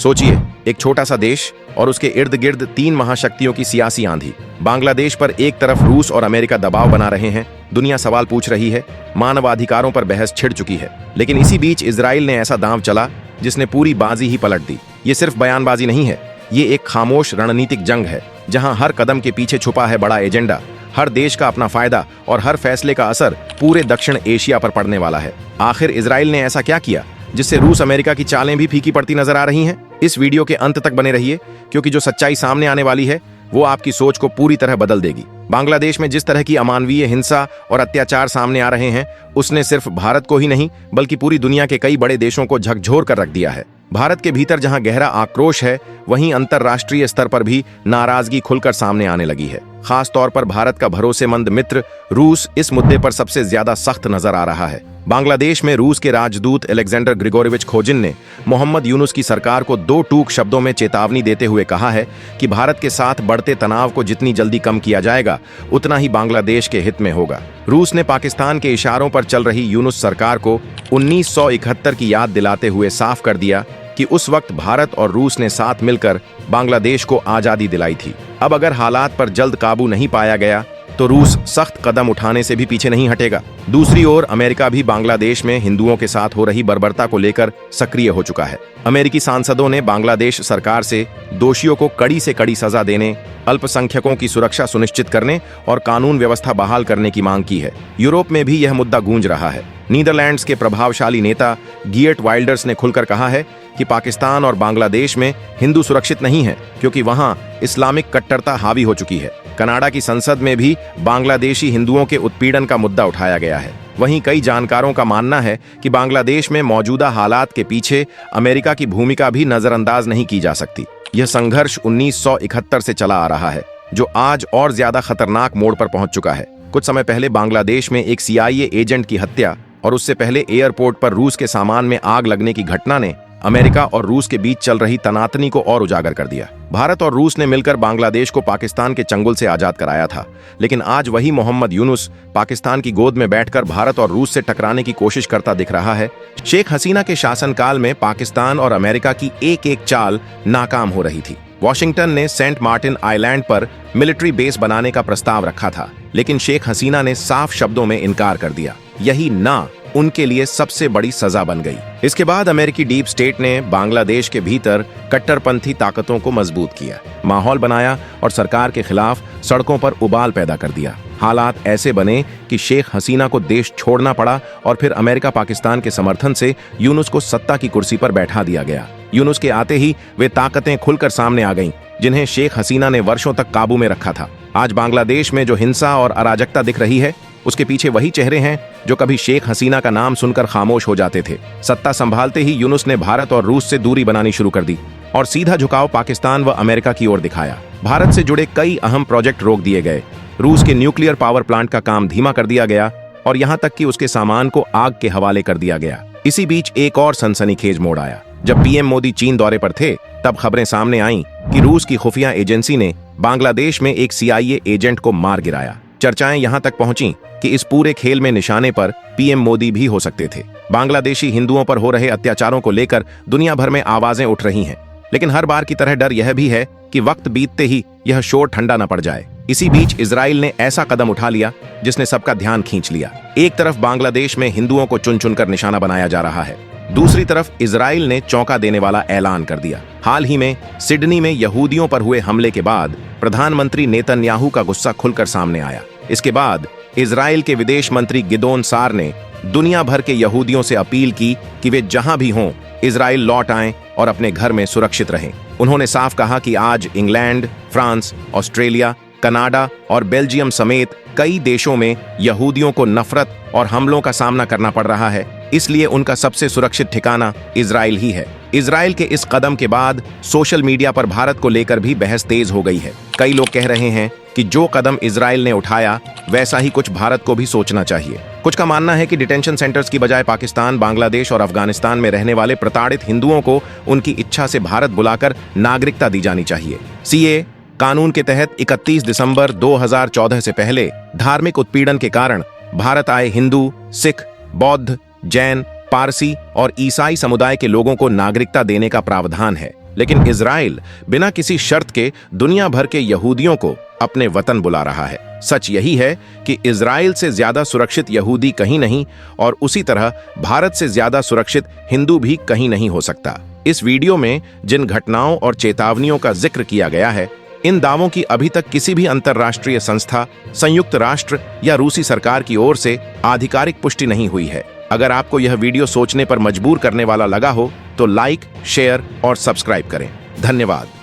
सोचिए, एक छोटा सा देश और उसके इर्द गिर्द 3 महाशक्तियों की सियासी आंधी। बांग्लादेश पर एक तरफ रूस और अमेरिका दबाव बना रहे हैं, दुनिया सवाल पूछ रही है, मानवाधिकारों पर बहस छिड़ चुकी है। लेकिन इसी बीच इजराइल ने ऐसा दांव चला जिसने पूरी बाजी ही पलट दी। ये सिर्फ बयानबाजी नहीं है, ये एक खामोश रणनीतिक जंग है जहां हर कदम के पीछे छुपा है बड़ा एजेंडा, हर देश का अपना फायदा और हर फैसले का असर पूरे दक्षिण एशिया पर पड़ने वाला है। आखिर इजराइल ने ऐसा क्या किया जिससे रूस अमेरिका की चालें भी फीकी पड़ती नजर आ रही हैं? इस वीडियो के अंत तक बने रहिए, क्योंकि जो सच्चाई सामने आने वाली है वो आपकी सोच को पूरी तरह बदल देगी। बांग्लादेश में जिस तरह की अमानवीय हिंसा और अत्याचार सामने आ रहे हैं, उसने सिर्फ भारत को ही नहीं बल्कि पूरी दुनिया के कई बड़े देशों को झकझोर कर रख दिया है। भारत के भीतर जहां गहरा आक्रोश है, वहीं अंतर्राष्ट्रीय स्तर पर भी नाराजगी खुलकर सामने आने लगी है। खास तौर पर भारत का भरोसेमंद मित्र रूस इस मुद्दे पर सबसे ज्यादा सख्त नजर आ रहा है। बांग्लादेश में रूस के राजदूत अलेक्जेंडर ग्रिगोरिविच खोजिन ने मोहम्मद यूनुस की सरकार को 2 टूक शब्दों में चेतावनी देते हुए कहा है कि भारत के साथ बढ़ते तनाव को जितनी जल्दी कम किया जाएगा, उतना ही बांग्लादेश के हित में होगा। रूस ने पाकिस्तान के इशारों पर चल रही यूनुस सरकार को 1971 की याद दिलाते हुए साफ कर दिया कि उस वक्त भारत और रूस ने साथ मिलकर बांग्लादेश को आजादी दिलाई थी। अब अगर हालात पर जल्द काबू नहीं पाया गया तो रूस सख्त कदम उठाने से भी पीछे नहीं हटेगा। दूसरी ओर अमेरिका भी बांग्लादेश में हिंदुओं के साथ हो रही बर्बरता को लेकर सक्रिय हो चुका है। अमेरिकी सांसदों ने बांग्लादेश सरकार से दोषियों को कड़ी से कड़ी सजा देने, अल्पसंख्यकों की सुरक्षा सुनिश्चित करने और कानून व्यवस्था बहाल करने की मांग की है। यूरोप में भी यह मुद्दा गूंज रहा है। नीदरलैंड्स के प्रभावशाली नेता गियर्ट वाइल्डर्स ने खुलकर कहा है कि पाकिस्तान और बांग्लादेश में हिंदू सुरक्षित नहीं है, क्योंकि वहां इस्लामिक कट्टरता हावी हो चुकी है। कनाडा की संसद में भी बांग्लादेशी हिंदुओं के उत्पीड़न का मुद्दा उठाया गया है। वहीं कई जानकारों का मानना है कि बांग्लादेश में मौजूदा हालात के पीछे अमेरिका की भूमिका भी नजरअंदाज नहीं की जा सकती। यह संघर्ष 1971 से चला आ रहा है, जो आज और ज्यादा खतरनाक मोड़ पर पहुंच चुका है। कुछ समय पहले बांग्लादेश में एक CIA एजेंट की हत्या और उससे पहले एयरपोर्ट पर रूस के सामान में आग लगने की घटना ने अमेरिका और रूस के बीच चल रही तनातनी को और उजागर कर दिया। भारत और रूस ने मिलकर बांग्लादेश को पाकिस्तान के चंगुल से आजाद कराया था, लेकिन आज वही मोहम्मद यूनुस पाकिस्तान की गोद में बैठकर भारत और रूस से टकराने की कोशिश करता दिख रहा है। शेख हसीना के शासनकाल में पाकिस्तान और अमेरिका की एक-एक चाल नाकाम हो रही थी। वॉशिंगटन ने सेंट मार्टिन आइलैंड पर मिलिट्री बेस बनाने का प्रस्ताव रखा था, लेकिन शेख हसीना ने साफ शब्दों में इनकार कर दिया। यही ना उनके लिए सबसे बड़ी सजा बन गई। इसके बाद अमेरिकी डीप स्टेट ने बांग्लादेश के भीतर कट्टरपंथी ताकतों को मजबूत किया, माहौल बनाया और सरकार के खिलाफ सड़कों पर उबाल पैदा कर दिया। हालात ऐसे बने कि शेख हसीना को देश छोड़ना पड़ा और फिर अमेरिका पाकिस्तान के समर्थन से यूनुस को सत्ता की कुर्सी पर बैठा दिया गया। यूनुस के आते ही वे ताकतें खुलकर सामने आ गईं, जिन्हें शेख हसीना ने वर्षों तक काबू में रखा था। आज बांग्लादेश में जो हिंसा और अराजकता दिख रही है, उसके पीछे वही चेहरे हैं जो कभी शेख हसीना का नाम सुनकर खामोश हो जाते थे। सत्ता संभालते ही यूनुस ने भारत और रूस से दूरी बनानी शुरू कर दी और सीधा झुकाव पाकिस्तान व अमेरिका की ओर दिखाया। भारत से जुड़े कई अहम प्रोजेक्ट रोक दिए गए, रूस के न्यूक्लियर पावर प्लांट का काम धीमा कर दिया गया और यहाँ तक कि उसके सामान को आग के हवाले कर दिया गया। इसी बीच एक और सनसनीखेज मोड़ आया। जब PM मोदी चीन दौरे पर थे, तब खबरें सामने आईं कि रूस की खुफिया एजेंसी ने बांग्लादेश में एक CIA एजेंट को मार गिराया। चर्चाएं यहां तक पहुंची कि इस पूरे खेल में निशाने पर PM मोदी भी हो सकते थे। बांग्लादेशी हिंदुओं पर हो रहे अत्याचारों को लेकर दुनिया भर में आवाजें उठ रही हैं, लेकिन हर बार की तरह डर यह भी है कि वक्त बीतते ही यह शोर ठंडा न पड़ जाए। इसी बीच इजराइल ने ऐसा कदम उठा लिया जिसने सबका ध्यान खींच लिया। एक तरफ बांग्लादेश में हिंदुओं को चुन चुनकर निशाना बनाया जा रहा है, दूसरी तरफ इजराइल ने चौंका देने वाला ऐलान कर दिया। हाल ही में सिडनी में यहूदियों पर हुए हमले के बाद प्रधानमंत्री नेतन्याहू का गुस्सा खुलकर सामने आया। इसके बाद इजराइल के विदेश मंत्री गिदोन सार ने दुनिया भर के यहूदियों से अपील की कि वे जहां भी हों, इजराइल लौट आएं और अपने घर में सुरक्षित रहें। उन्होंने साफ कहा कि आज इंग्लैंड, फ्रांस, ऑस्ट्रेलिया, कनाडा और बेल्जियम समेत कई देशों में यहूदियों को नफरत और हमलों का सामना करना पड़ रहा है, इसलिए उनका सबसे सुरक्षित ठिकाना इजराइल ही है। इजराइल के इस कदम के बाद सोशल मीडिया पर भारत को लेकर भी बहस तेज हो गई है। कई लोग कह रहे हैं कि जो कदम इजराइल ने उठाया, वैसा ही कुछ भारत को भी सोचना चाहिए। कुछ का मानना है कि डिटेंशन सेंटर्स की बजाय पाकिस्तान, बांग्लादेश और अफगानिस्तान में रहने वाले प्रताड़ित हिंदुओं को उनकी इच्छा से भारत बुलाकर नागरिकता दी जानी चाहिए। CA कानून के तहत 31 दिसंबर 2014 से पहले धार्मिक उत्पीड़न के कारण भारत आए हिंदू, सिख, बौद्ध, जैन, पारसी और ईसाई समुदाय के लोगों को नागरिकता देने का प्रावधान है। लेकिन इजराइल बिना किसी शर्त के दुनिया भर के यहूदियों को अपने वतन बुला रहा है। सच यही है कि इजराइल से ज्यादा सुरक्षित यहूदी कहीं नहीं, और उसी तरह भारत से ज्यादा सुरक्षित हिंदू भी कहीं नहीं हो सकता। इस वीडियो में जिन घटनाओं और चेतावनियों का जिक्र किया गया है, इन दावों की अभी तक किसी भी अंतर्राष्ट्रीय संस्था, संयुक्त राष्ट्र या रूसी सरकार की ओर से आधिकारिक पुष्टि नहीं हुई है। अगर आपको यह वीडियो सोचने पर मजबूर करने वाला लगा हो तो लाइक, शेयर और सब्सक्राइब करें। धन्यवाद।